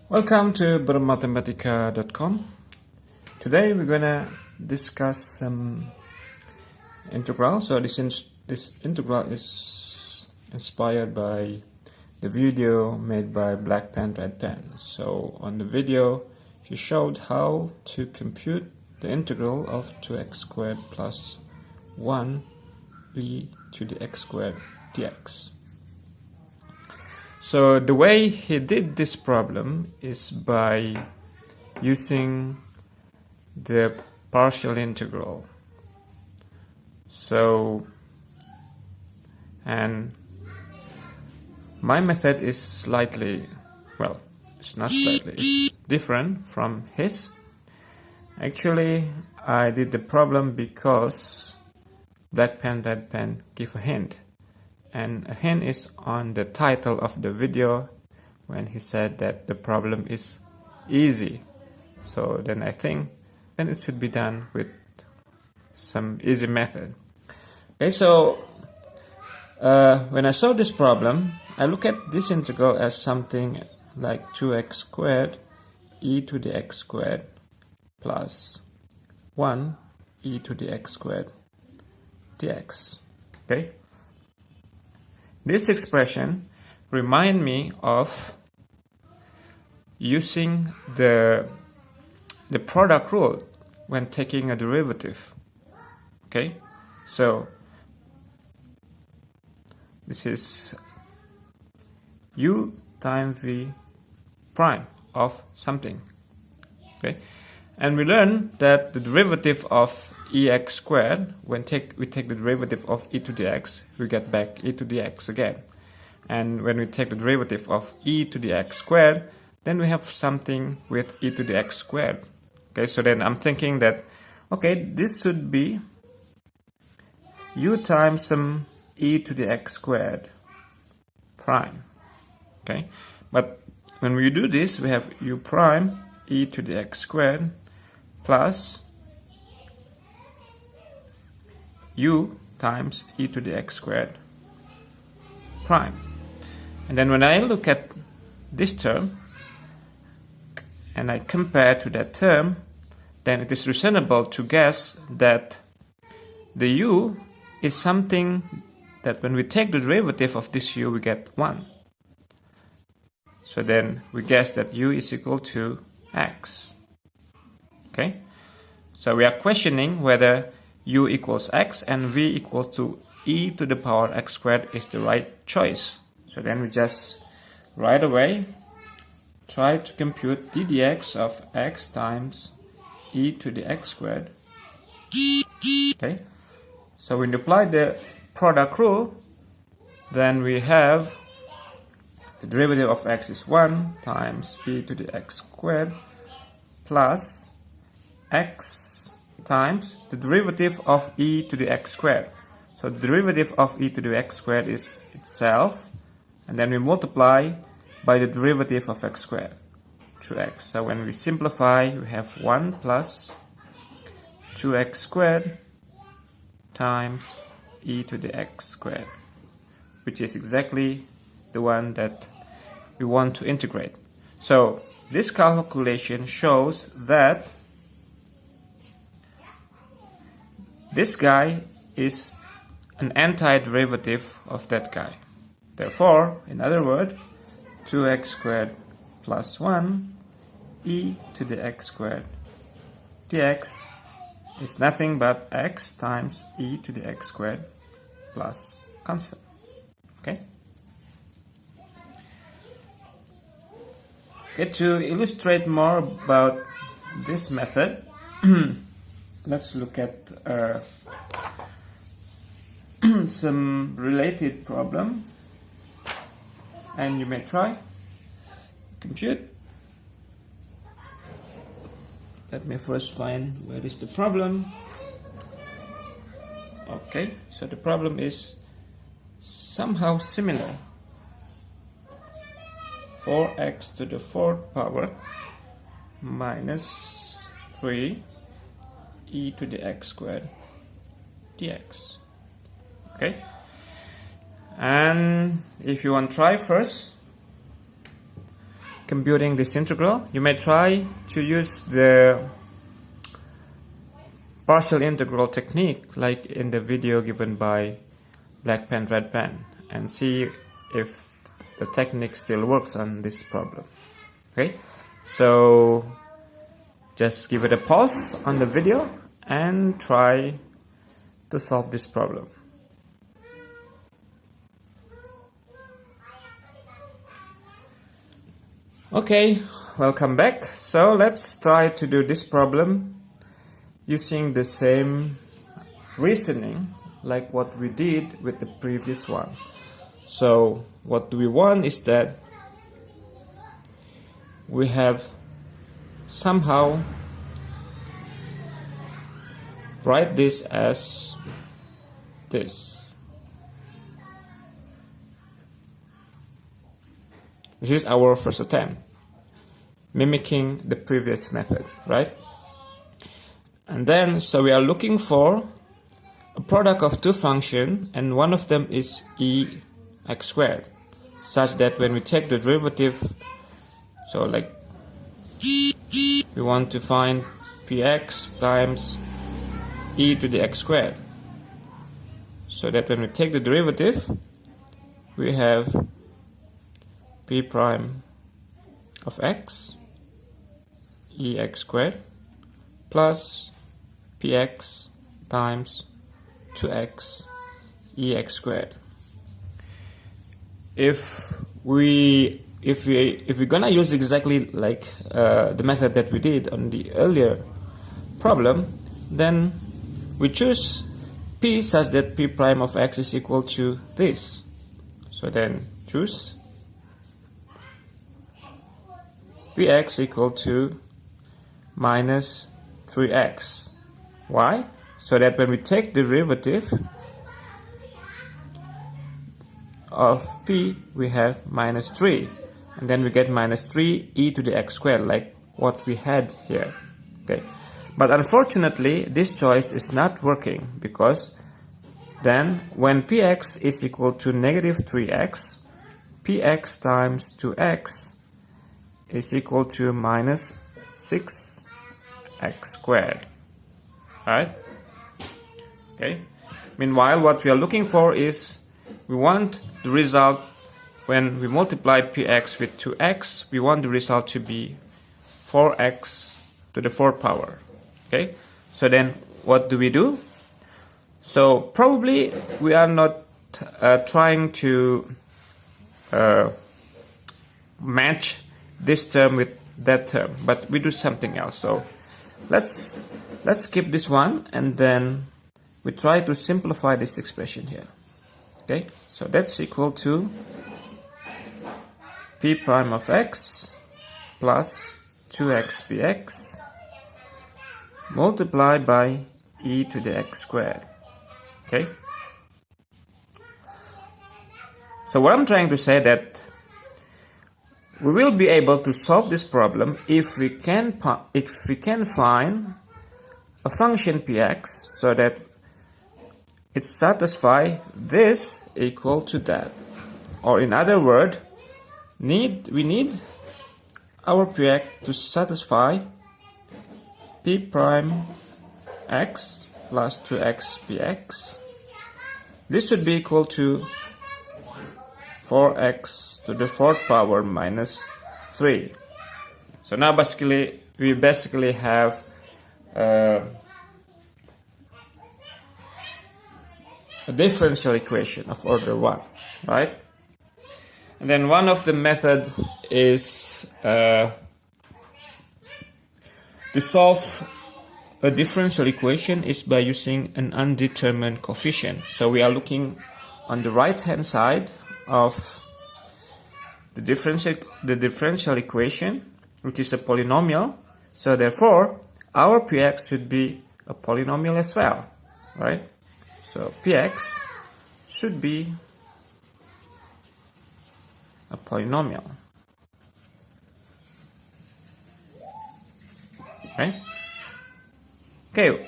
Welcome to bermathematica.com. Today we're gonna discuss some integral. So this integral is inspired by the video made by Black Pen Red Pen. So on the video she showed how to compute the integral of 2x squared plus 1 e to the x squared dx. So the way he did this problem is by using the partial integral. So, and my method is slightly, well, it's not slightly, it's different from his. Actually, I did the problem because Black Pen Red Pen give a hint. And a hint is on the title of the video when he said that the problem is easy. So then I think then it should be done with some easy method. Okay, so when I saw this problem, I look at this integral as something like 2x squared e to the x squared plus 1 e to the x squared dx. Okay. This expression reminds me of using the product rule when taking a derivative. Okay, so this is u times v prime of something. Okay, and we learn that the derivative of ex squared, when we take the derivative of e to the x, we get back e to the x again. And when we take the derivative of e to the x squared, then we have something with e to the x squared. Okay, so then I'm thinking that, okay, this should be u times some e to the x squared prime. Okay, but when we do this, we have u prime e to the x squared plus u times e to the x squared prime. And then when I look at this term and I compare to that term, then it is reasonable to guess that the u is something that when we take the derivative of this u, we get 1. So then we guess that u is equal to x. Okay? So we are questioning whether u equals x and v equals to e to the power x squared is the right choice. So then we just right away try to compute d dx of x times e to the x squared. Okay, so when we apply the product rule, then we have the derivative of x is 1 times e to the x squared plus x times the derivative of e to the x squared. So the derivative of e to the x squared is itself, and then we multiply by the derivative of x squared through x. So when we simplify, we have 1 plus 2x squared times e to the x squared, which is exactly the one that we want to integrate. So this calculation shows that this guy is an antiderivative of that guy. Therefore, in other words, 2x squared plus 1 e to the x squared dx is nothing but x times e to the x squared plus constant. Okay? Okay, to illustrate more about this method, let's look at some related problem, and you may try compute. Let me first find where is the problem. Okay, so the problem is somehow similar. 4x to the 4th power minus 3 e to the x squared dx. Okay, and if you want to try first, computing this integral, you may try to use the partial integral technique like in the video given by Black Pen, Red Pen, and see if the technique still works on this problem. Okay, so just give it a pause on the video and try to solve this problem. Okay, welcome back. So let's try to do this problem using the same reasoning like what we did with the previous one. So what we want is that we have somehow write this as this. This is our first attempt, mimicking the previous method, right? And then, so we are looking for a product of two functions, and one of them is ex squared, such that when we take the derivative, so like we want to find px times e to the x squared, so that when we take the derivative, we have p prime of x ex squared plus px times 2x ex squared. If we're gonna use exactly like the method that we did on the earlier problem, then we choose p such that p prime of x is equal to this. So then choose px equal to minus 3x. Why? So that when we take the derivative of p, we have minus 3. And then we get minus 3 e to the x squared, like what we had here. Okay. But unfortunately, this choice is not working, because then when px is equal to negative 3x, px times 2x is equal to minus 6x squared. Right? Okay. Meanwhile, what we are looking for is we want the result when we multiply px with 2x, we want the result to be 4x to the 4th power. Okay. So then what do? So probably we are not trying to match this term with that term, but we do something else. So let's skip this one, and then we try to simplify this expression here. Okay, so that's equal to p prime of x plus 2x px multiplied by e to the x squared. Okay, so what I'm trying to say that we will be able to solve this problem if we can find a function px so that it satisfies this equal to that, or in other words, we need our px to satisfy p prime x plus 2x px. This should be equal to 4x to the 4th power minus 3. So now we basically have a differential equation of order 1, right? And then one of the method is to solve a differential equation is by using an undetermined coefficient. So we are looking on the right hand side of the differential equation, which is a polynomial. So therefore our px should be a polynomial as well, right? So px should be a polynomial, right? Okay,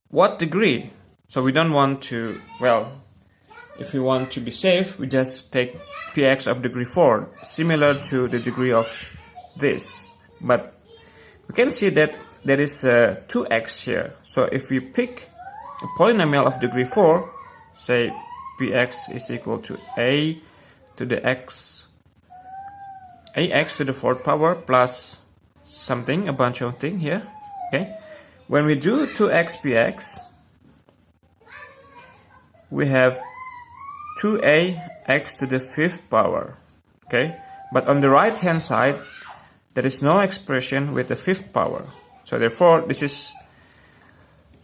what degree? So we don't want to, well, if we want to be safe, we just take px of degree 4, similar to the degree of this. But we can see that there is 2x here. So if we pick a polynomial of degree 4, say px is equal to a to the x, ax to the 4th power plus something, a bunch of things here. Okay, when we do 2x px, we have 2ax to the 5th power. Okay, but on the right hand side there is no expression with the 5th power. So therefore this is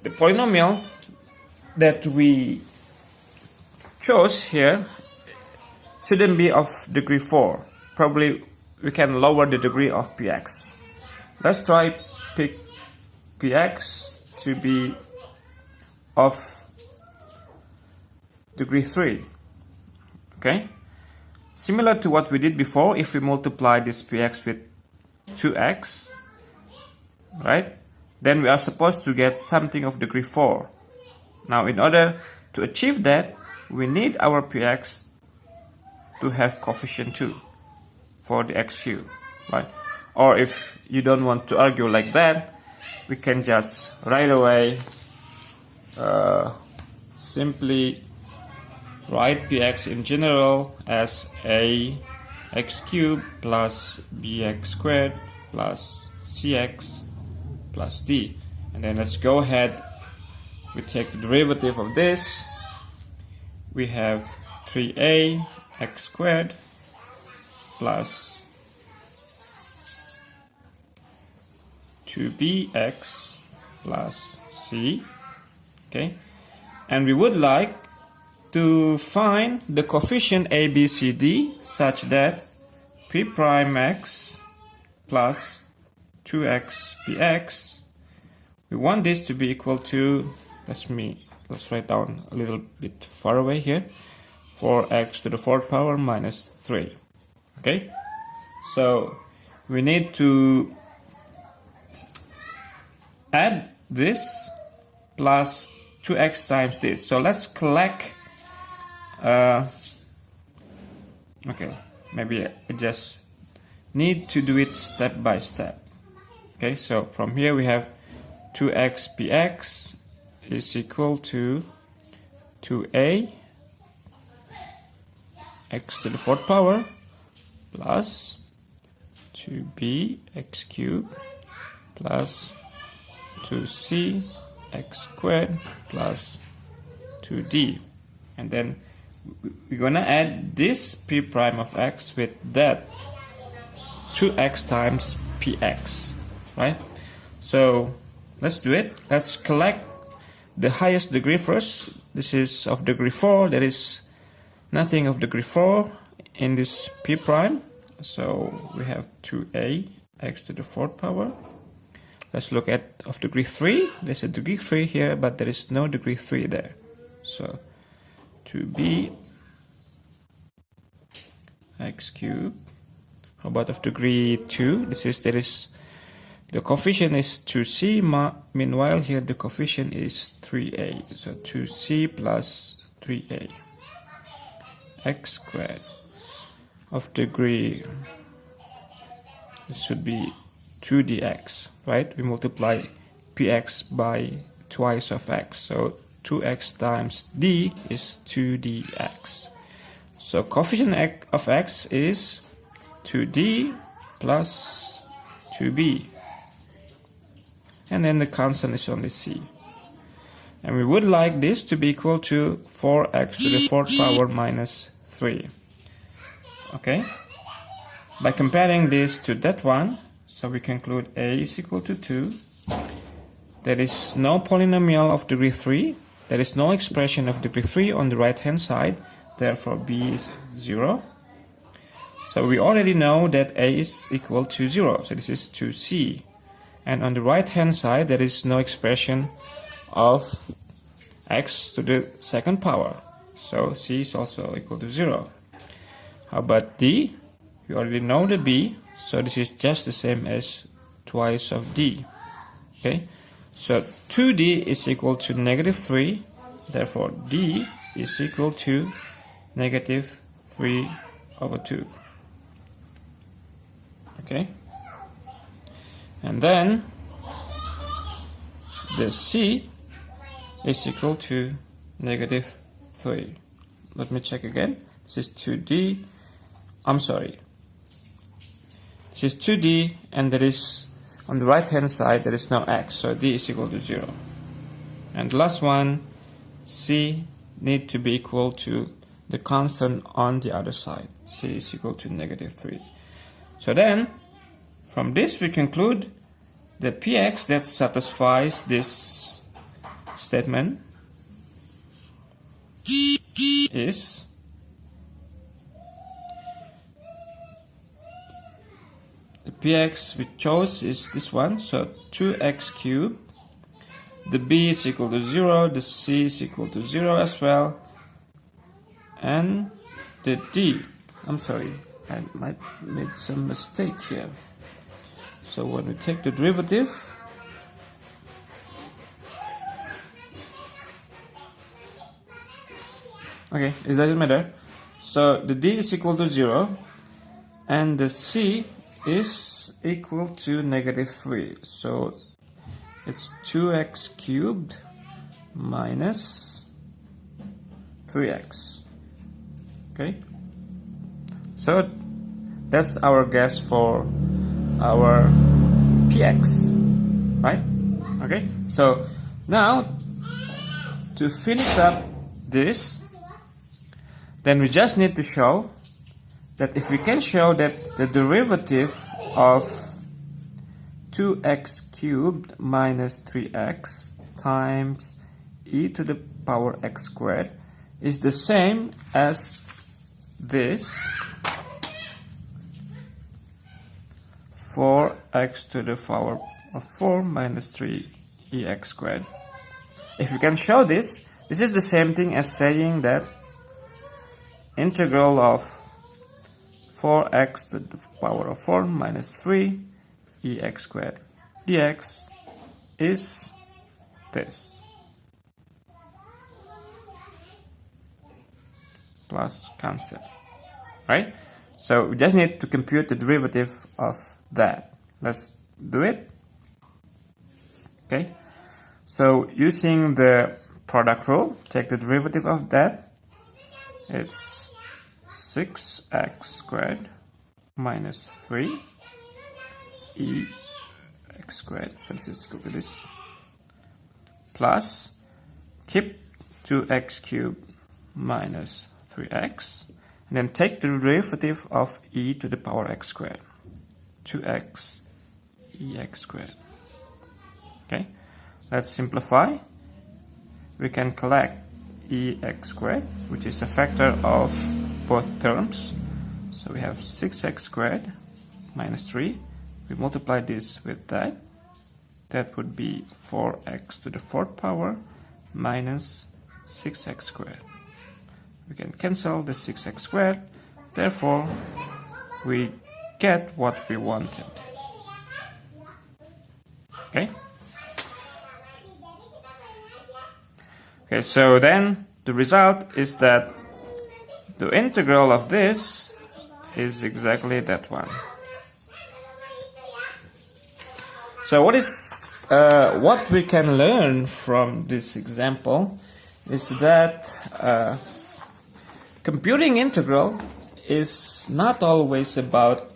the polynomial that we chose here shouldn't be of degree 4. Probably we can lower the degree of px. Let's try pick px to be of degree 3. Okay, similar to what we did before, if we multiply this px with 2x, right, then we are supposed to get something of degree 4. Now in order to achieve that, we need our px to have coefficient 2 for the x cube, right? Or if you don't want to argue like that, we can just right away simply write px in general as a x cubed plus bx squared plus cx plus d. And then let's go ahead, we take the derivative of this. We have 3a x squared plus 2bx plus c. Okay, and we would like to find the coefficient a, b, c, d such that p prime x plus 2x px, we want this to be equal to, let's write down a little bit far away here, 4x to the 4th power minus 3. Okay, so we need to add this plus 2x times this. So let's collect okay, maybe I just need to do it step by step. Okay, so from here we have 2x px is equal to 2a x to the 4th power plus 2b x cubed plus 2c x squared plus 2d. And then we're gonna add this p prime of x with that 2x times px, right? So let's do it. Let's collect the highest degree first. This is of degree 4. There is nothing of degree 4 in this p prime. So we have 2a x to the 4th power. Let's look at of degree 3. There's a degree 3 here, but there is no degree 3 there. So 2b x cubed. How about of degree 2? There is the coefficient is 2c. Meanwhile here the coefficient is 3a. So 2c plus 3a x squared of degree, this should be 2dx, right? We multiply px by twice of x, so 2x times d is 2dx. So coefficient of x is 2d plus 2b, and then the constant is only c. And we would like this to be equal to 4x to the 4th power minus 3. Okay, by comparing this to that one, so we conclude a is equal to 2. There is no polynomial of degree 3. There is no expression of degree 3 on the right hand side. Therefore b is 0. So we already know that a is equal to 0. So this is 2c. And on the right hand side there is no expression of x to the 2nd power. So c is also equal to 0. How about d? We already know the b. So this is just the same as twice of d. Okay, so 2d is equal to negative 3. Therefore d is equal to negative 3 over 2. Okay, And then the c is equal to negative 3. Let me check again. This is 2d. I'm sorry. This is 2d, and there is, on the right hand side, there is no x, so d is equal to 0. And the last one, c need to be equal to the constant on the other side. C is equal to negative 3. So then, from this we conclude the px that satisfies this statement is the px we chose is this one, so 2x cubed. The b is equal to 0, the c is equal to 0 as well, and the d, I'm sorry, I might made some mistake here. So when we take the derivative, okay, it doesn't matter. So the d is equal to 0, and the c is equal to negative 3. So it's 2x cubed minus 3x. Okay, so that's our guess for our px, right? Okay, so now to finish up this, then we just need to show that if we can show that the derivative of 2x cubed minus 3x times e to the power x squared is the same as this 4x to the power of 4 minus 3ex squared. If you can show this, this is the same thing as saying that integral of 4x to the power of 4 minus 3ex squared dx is this, plus constant, right? So we just need to compute the derivative of that. Let's do it. Okay, so using the product rule, take the derivative of that. It's 6x squared minus 3 ex squared, so this is equal to this, plus keep 2x cubed minus 3x, and then take the derivative of e to the power x squared, 2x ex squared. Okay, let's simplify. We can collect ex squared, which is a factor of both terms. So we have 6x squared minus 3. We multiply this with that. That would be 4x to the 4th power minus 6x squared. We can cancel the 6x squared. Therefore, we get what we wanted. Okay? Okay, so then the result is that the integral of this is exactly that one. So what we can learn from this example is that computing integral is not always about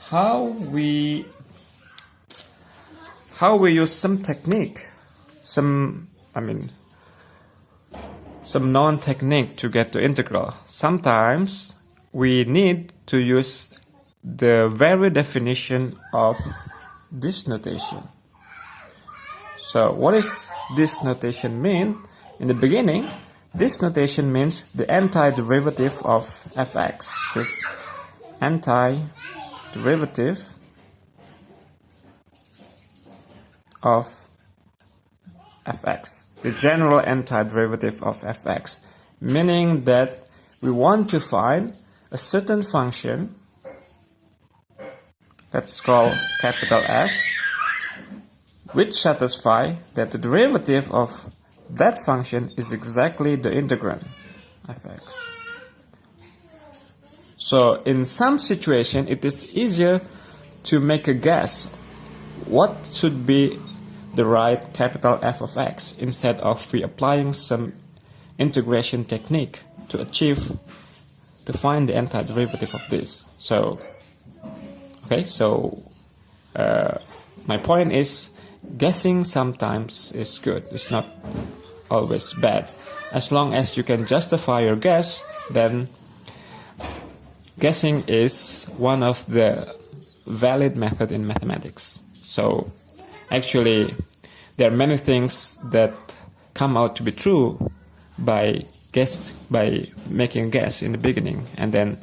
how we use some technique, some known technique to get to integral. Sometimes we need to use the very definition of this notation. So what does this notation mean? In the beginning, this notation means the antiderivative of fx. This antiderivative of fx. The general antiderivative of fx, meaning that we want to find a certain function, let's call capital F, which satisfy that the derivative of that function is exactly the integrand fx. So in some situation it is easier to make a guess what should be the right capital F of x instead of reapplying some integration technique to find the antiderivative of this. So, okay, so my point is, guessing sometimes is good. It's not always bad. As long as you can justify your guess, then guessing is one of the valid method in mathematics. So actually there are many things that come out to be true by making a guess in the beginning, and then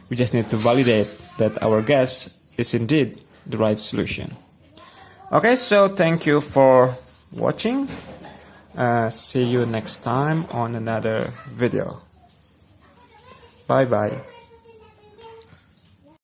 we just need to validate that our guess is indeed the right solution. Okay, so thank you for watching. See you next time on another video. Bye bye.